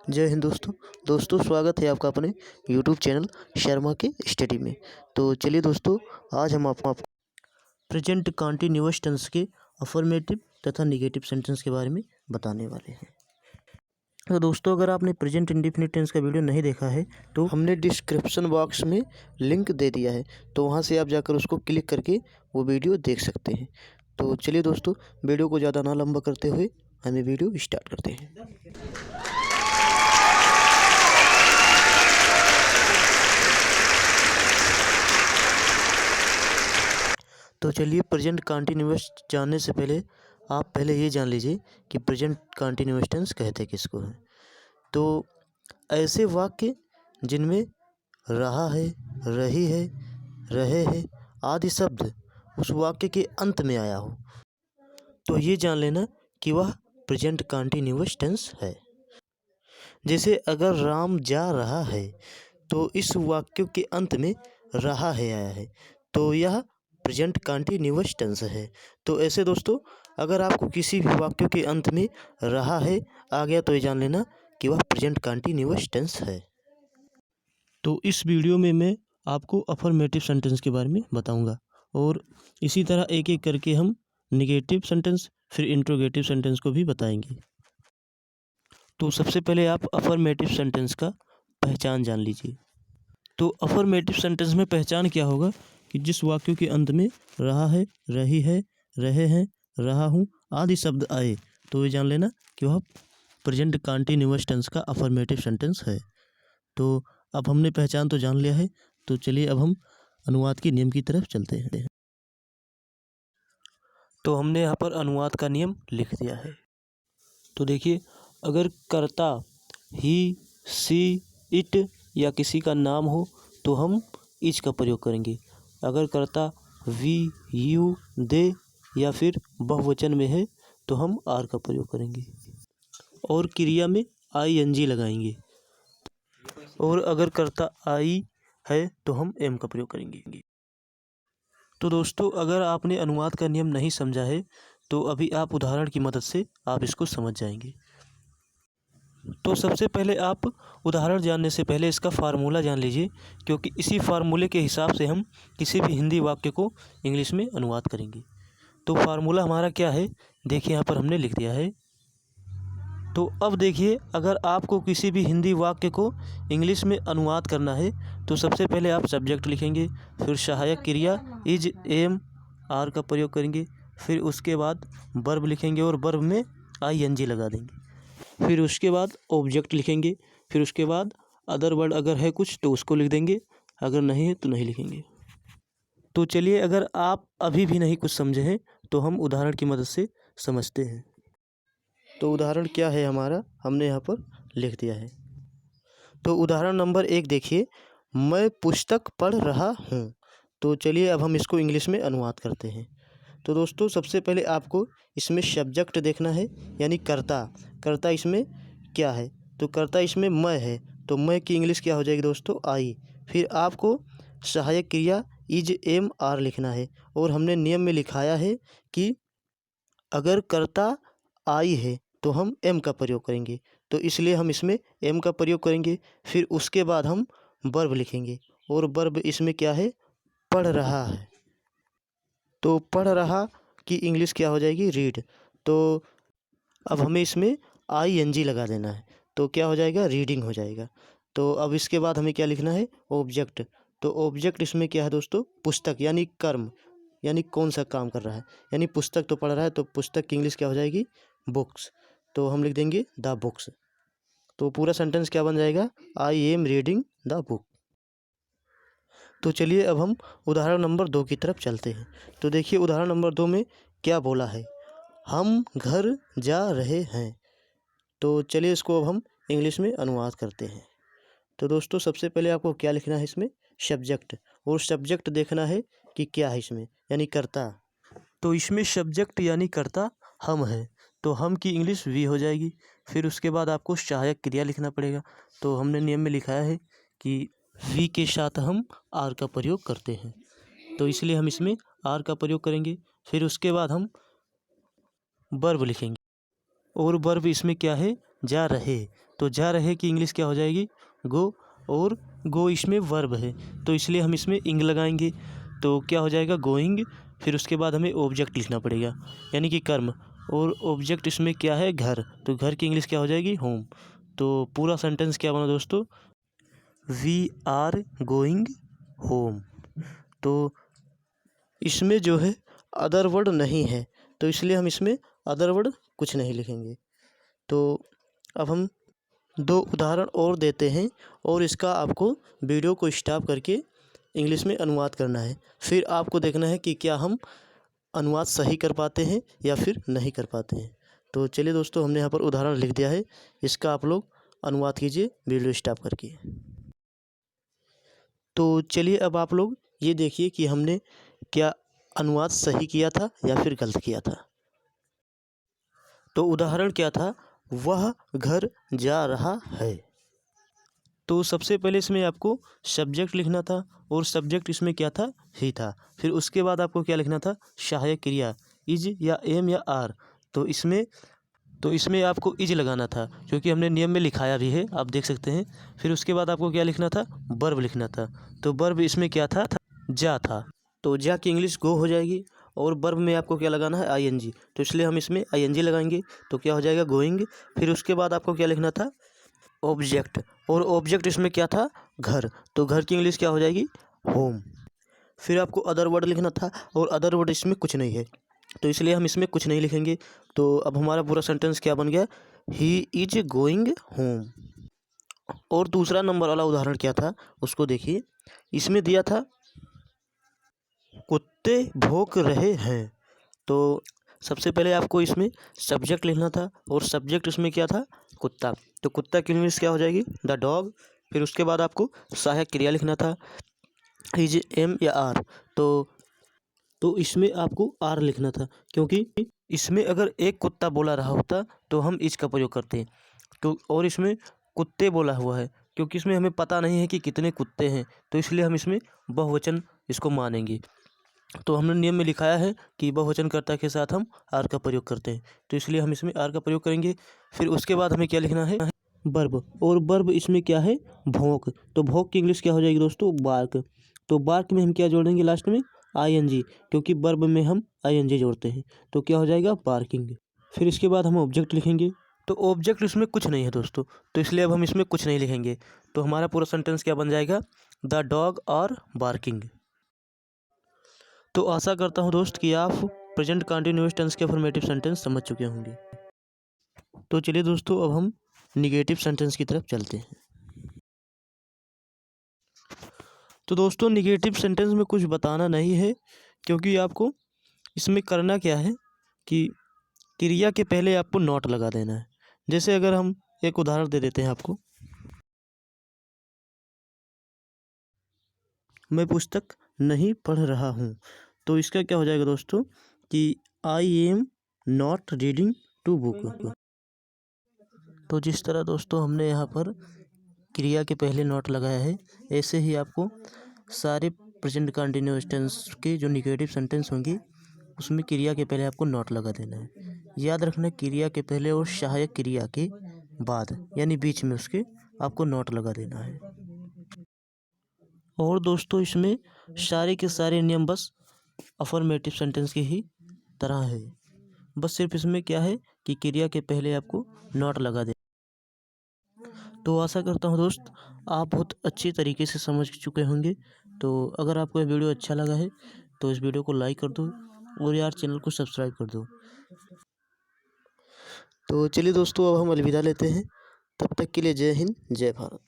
जय हिंद दोस्तों स्वागत है आपका अपने यूट्यूब चैनल शर्मा के स्टडी में। तो चलिए दोस्तों, आज हम आपको प्रेजेंट कंटीन्यूअस टेंस के अफर्मेटिव तथा निगेटिव सेंटेंस के बारे में बताने वाले हैं। तो दोस्तों, अगर आपने प्रेजेंट इंडेफिनिट टेंस का वीडियो नहीं देखा है तो हमने डिस्क्रिप्शन बॉक्स में लिंक दे दिया है, तो वहाँ से आप जाकर उसको क्लिक करके वो वीडियो देख सकते हैं। तो चलिए दोस्तों, वीडियो को ज़्यादा ना लंबा करते हुए हमें वीडियो स्टार्ट करते हैं। तो चलिए, प्रेजेंट कंटीन्यूअस जानने से पहले आप पहले ये जान लीजिए कि प्रेजेंट कंटीन्यूअस टेंस कहते किसको हैं। तो ऐसे वाक्य जिनमें रहा है, रही है, रहे हैं आदि शब्द उस वाक्य के अंत में आया हो, तो ये जान लेना कि वह प्रेजेंट कंटीन्यूअस टेंस है। जैसे अगर राम जा रहा है, तो इस वाक्य के अंत में रहा है आया है, तो यह प्रेजेंट कंटीन्यूअस टेंस है। तो ऐसे दोस्तों, अगर आपको किसी भी वाक्य के अंत में रहा है आ गया, तो ये जान लेना कि वह प्रेजेंट कंटीन्यूअस टेंस है। तो इस वीडियो में मैं आपको अफर्मेटिव सेंटेंस के बारे में बताऊंगा, और इसी तरह एक एक करके हम निगेटिव सेंटेंस फिर इंट्रोगेटिव सेंटेंस को भी बताएंगे। तो सबसे पहले आप अफर्मेटिव सेंटेंस का पहचान जान लीजिए। तो अफर्मेटिव सेंटेंस में पहचान क्या होगा कि जिस वाक्य के अंत में रहा है, रही है, रहे हैं, रहा हूँ आदि शब्द आए, तो ये जान लेना कि वह प्रेजेंट कंटीन्यूअस टेंस का अफर्मेटिव सेंटेंस है। तो अब हमने पहचान तो जान लिया है, तो चलिए अब हम अनुवाद के नियम की तरफ चलते हैं। तो हमने यहाँ पर अनुवाद का नियम लिख दिया है। तो देखिए, अगर कर्ता ही, सी, इट या किसी का नाम हो तो हम इज का प्रयोग करेंगे। अगर कर्ता वी, यू, दे या फिर बहुवचन में है तो हम आर का प्रयोग करेंगे, और क्रिया में ING लगाएंगे। और अगर कर्ता आई है तो हम एम का प्रयोग करेंगे। तो दोस्तों, अगर आपने अनुवाद का नियम नहीं समझा है तो अभी आप उदाहरण की मदद से आप इसको समझ जाएंगे। तो सबसे पहले आप उदाहरण जानने से पहले इसका फार्मूला जान लीजिए, क्योंकि इसी फार्मूले के हिसाब से हम किसी भी हिंदी वाक्य को इंग्लिश में अनुवाद करेंगे। तो फार्मूला हमारा क्या है, देखिए यहाँ पर हमने लिख दिया है। तो अब देखिए, अगर आपको किसी भी हिंदी वाक्य को इंग्लिश में अनुवाद करना है तो सबसे पहले आप सब्जेक्ट लिखेंगे, फिर सहायक क्रिया इज, एम, आर का प्रयोग करेंगे, फिर उसके बाद वर्ब लिखेंगे और वर्ब में ING लगा देंगे, फिर उसके बाद ऑब्जेक्ट लिखेंगे, फिर उसके बाद अदर वर्ड अगर है कुछ तो उसको लिख देंगे, अगर नहीं है तो नहीं लिखेंगे। तो चलिए, अगर आप अभी भी नहीं कुछ समझे हैं तो हम उदाहरण की मदद से समझते हैं। तो उदाहरण क्या है हमारा, हमने यहाँ पर लिख दिया है। तो उदाहरण नंबर 1 देखिए, मैं पुस्तक पढ़ रहा हूँ। तो चलिए अब हम इसको इंग्लिश में अनुवाद करते हैं। तो दोस्तों, सबसे पहले आपको इसमें सब्जेक्ट देखना है, यानी कर्ता। कर्ता इसमें क्या है, तो कर्ता इसमें मैं है, तो मैं की इंग्लिश क्या हो जाएगी दोस्तों, आई। फिर आपको सहायक क्रिया इज, एम, आर लिखना है, और हमने नियम में लिखाया है कि अगर कर्ता आई है तो हम एम का प्रयोग करेंगे, तो इसलिए हम इसमें एम का प्रयोग करेंगे। फिर उसके बाद हम वर्ब लिखेंगे, और वर्ब इसमें क्या है, पढ़ रहा है, तो पढ़ रहा की इंग्लिश क्या हो जाएगी, रीड। तो अब हमें इसमें ING लगा देना है, तो क्या हो जाएगा, रीडिंग हो जाएगा। तो अब इसके बाद हमें क्या लिखना है, ऑब्जेक्ट। तो ऑब्जेक्ट इसमें क्या है दोस्तों, पुस्तक, यानी कर्म, यानी कौन सा काम कर रहा है, यानी पुस्तक तो पढ़ रहा है, तो पुस्तक की इंग्लिश क्या हो जाएगी, बुक्स। तो हम लिख देंगे द बुक्स। तो पूरा सेंटेंस क्या बन जाएगा, I am reading the book. तो चलिए अब हम उदाहरण नंबर 2 की तरफ चलते हैं। तो देखिए, उदाहरण नंबर 2 में क्या बोला है, हम घर जा रहे हैं। तो चलिए इसको अब हम इंग्लिश में अनुवाद करते हैं। तो दोस्तों, सबसे पहले आपको क्या लिखना है, इसमें सब्जेक्ट, और सब्जेक्ट देखना है कि क्या है इसमें, यानी कर्ता। तो इसमें सब्जेक्ट यानी कर्ता हम है, तो हम की इंग्लिश वी हो जाएगी। फिर उसके बाद आपको सहायक क्रिया लिखना पड़ेगा, तो हमने नियम में लिखाया है कि वी के साथ हम आर का प्रयोग करते हैं, तो इसलिए हम इसमें आर का प्रयोग करेंगे। फिर उसके बाद हम वर्ब लिखेंगे, और वर्ब इसमें क्या है, जा रहे, तो जा रहे की इंग्लिश क्या हो जाएगी? गो। और गो इसमें वर्ब है तो इसलिए हम इसमें इंग लगाएंगे, तो क्या हो जाएगा? गोइंग। फिर उसके बाद हमें ऑब्जेक्ट लिखना पड़ेगा यानी कि कर्म, और ऑब्जेक्ट इसमें क्या है? घर, तो घर की इंग्लिश क्या हो जाएगी? होम। तो पूरा सेंटेंस क्या बना दोस्तों? We are going home. तो इसमें जो है अदर वर्ड नहीं है तो इसलिए हम इसमें अदर वर्ड कुछ नहीं लिखेंगे। तो अब हम 2 उदाहरण और देते हैं और इसका आपको वीडियो को स्टॉप करके इंग्लिश में अनुवाद करना है। फिर आपको देखना है कि क्या हम अनुवाद सही कर पाते हैं या फिर नहीं कर पाते हैं। तो चलिए दोस्तों, हमने यहाँ पर उदाहरण लिख दिया है, इसका आप लोग अनुवाद कीजिए वीडियो स्टॉप करके। तो चलिए अब आप लोग ये देखिए कि हमने क्या अनुवाद सही किया था या फिर गलत किया था। तो उदाहरण क्या था? वह घर जा रहा है। तो सबसे पहले इसमें आपको सब्जेक्ट लिखना था और सब्जेक्ट इसमें क्या था? ही था। फिर उसके बाद आपको क्या लिखना था? सहायक क्रिया इज या एम या आर। तो इसमें आपको इज लगाना था क्योंकि हमने नियम में लिखाया भी है, आप देख सकते हैं। फिर उसके बाद आपको क्या लिखना था? वर्ब लिखना था। तो वर्ब इसमें क्या था? जा था। तो जा की इंग्लिश गो हो जाएगी और वर्ब में आपको क्या लगाना है? आईएनजी। तो इसलिए हम इसमें आईएनजी लगाएंगे तो क्या हो जाएगा? गोइंग। फिर उसके बाद आपको क्या लिखना था? ऑब्जेक्ट, और ऑब्जेक्ट इसमें क्या था? घर। तो घर की इंग्लिश क्या हो जाएगी? होम। फिर आपको अदर वर्ड लिखना था और अदर वर्ड इसमें कुछ नहीं है तो इसलिए हम इसमें कुछ नहीं लिखेंगे। तो अब हमारा पूरा सेंटेंस क्या बन गया? He is going home. और दूसरा नंबर वाला उदाहरण क्या था उसको देखिए। इसमें दिया था कुत्ते भौंक रहे हैं। तो सबसे पहले आपको इसमें सब्जेक्ट लिखना था और सब्जेक्ट इसमें क्या था? कुत्ता। तो कुत्ता की इंग्लिश क्या हो जाएगी? The dog. फिर उसके बाद आपको सहायक क्रिया लिखना था, इज एम या आर। तो इसमें आपको आर लिखना था क्योंकि इसमें अगर एक कुत्ता बोला रहा होता तो हम इज का प्रयोग करते। तो और इसमें कुत्ते बोला हुआ है क्योंकि इसमें हमें पता नहीं है कि कितने कुत्ते हैं तो इसलिए हम इसमें बहुवचन इसको मानेंगे। तो हमने नियम में लिखाया है कि बहुवचनकर्ता के साथ हम आर का प्रयोग करते हैं तो इसलिए हम इसमें आर का प्रयोग करेंगे। फिर उसके बाद हमें क्या लिखना है? वर्ब, और वर्ब इसमें क्या है? भौंक। तो भौंक की इंग्लिश क्या हो जाएगी दोस्तों? बार्क। तो बार्क में हम क्या जोड़ेंगे लास्ट में? आईएनजी, क्योंकि वर्ब में हम आईएनजी जोड़ते हैं तो क्या हो जाएगा? बार्किंग। फिर इसके बाद हम ऑब्जेक्ट लिखेंगे तो ऑब्जेक्ट इसमें कुछ नहीं है दोस्तों तो इसलिए अब हम इसमें कुछ नहीं लिखेंगे। तो हमारा पूरा सेंटेंस क्या बन जाएगा? The dog are barking. तो आशा करता हूँ दोस्त कि आप प्रेजेंट कंटिन्यूअस टेंस के अफर्मेटिव सेंटेंस समझ चुके होंगे। तो चलिए दोस्तों, अब हम निगेटिव सेंटेंस की तरफ चलते हैं। तो दोस्तों, निगेटिव सेंटेंस में कुछ बताना नहीं है क्योंकि आपको इसमें करना क्या है कि क्रिया के पहले आपको नॉट लगा देना है। जैसे अगर हम एक उदाहरण दे देते हैं आपको, मैं पुस्तक नहीं पढ़ रहा हूँ। तो इसका क्या हो जाएगा दोस्तों कि I am not reading to book. तो जिस तरह दोस्तों हमने यहाँ पर क्रिया के पहले नॉट लगाया है, ऐसे ही आपको सारे प्रेजेंट कंटिन्यूअस टेंस के जो निगेटिव सेंटेंस होंगे उसमें क्रिया के पहले आपको नॉट लगा देना है। याद रखना, क्रिया के पहले और सहायक क्रिया के बाद यानी बीच में उसके आपको नॉट लगा देना है। और दोस्तों, इसमें सारे के सारे नियम बस अफर्मेटिव सेंटेंस की ही तरह है। बस सिर्फ इसमें क्या है कि क्रिया के पहले आपको नॉट लगा दे। तो आशा करता हूँ दोस्त आप बहुत अच्छी तरीके से समझ चुके होंगे। तो अगर आपको यह वीडियो अच्छा लगा है तो इस वीडियो को लाइक कर दो और यार चैनल को सब्सक्राइब कर दो। तो चलिए दोस्तों, अब हम अलविदा लेते हैं। तब तक के लिए जय हिंद, जय भारत।